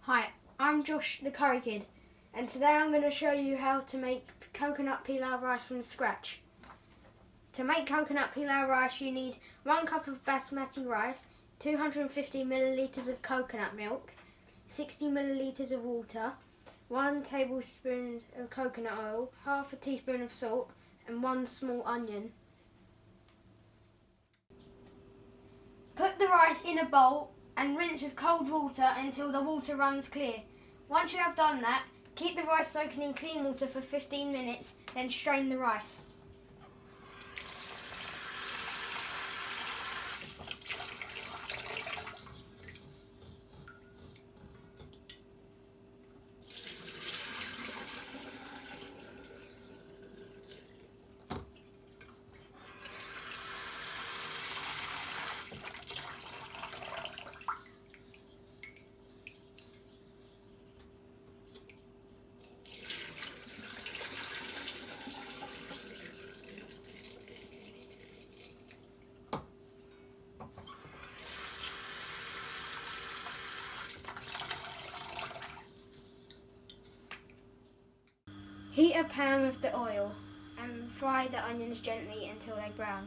Hi, I'm Josh the Curry Kid, and today I'm going to show you how to make coconut pilau rice from scratch. To make coconut pilau rice you need 1 cup of basmati rice, 250 millilitres of coconut milk, 60 millilitres of water, 1 tablespoon of coconut oil, half a teaspoon of salt and 1 small onion. Put the rice in a bowl and rinse with cold water until the water runs clear. Once you have done that, keep the rice soaking in clean water for 15 minutes, then strain the rice. Heat a pan with the oil and fry the onions gently until they brown.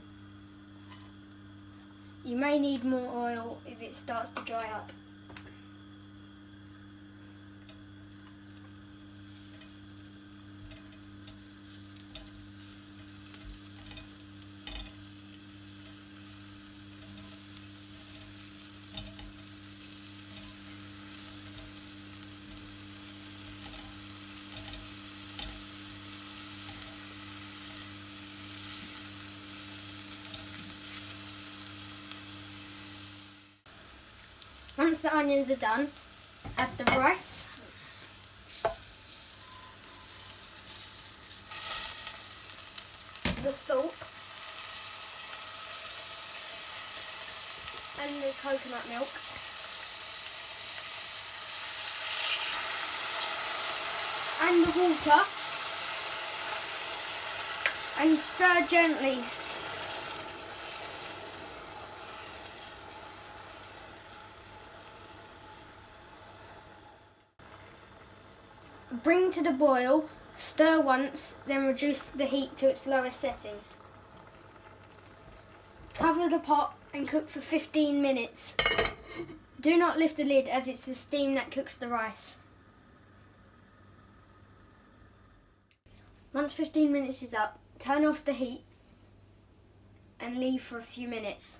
You may need more oil if it starts to dry up. Once the onions are done, add the rice, the salt and the coconut milk, and the water, and stir gently. Bring to the boil, stir once, then reduce the heat to its lowest setting. Cover the pot and cook for 15 minutes. Do not lift the lid as it's the steam that cooks the rice. Once 15 minutes is up, turn off the heat and leave for a few minutes.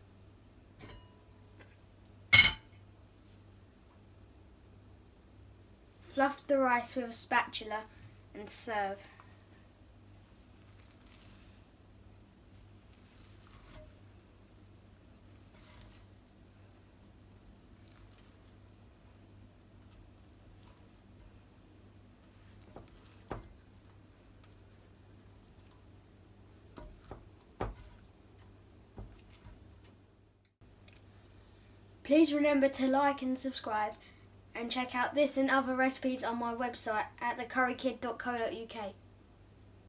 Fluff the rice with a spatula and serve. Please remember to like and subscribe, and check out this and other recipes on my website at thecurrykid.co.uk.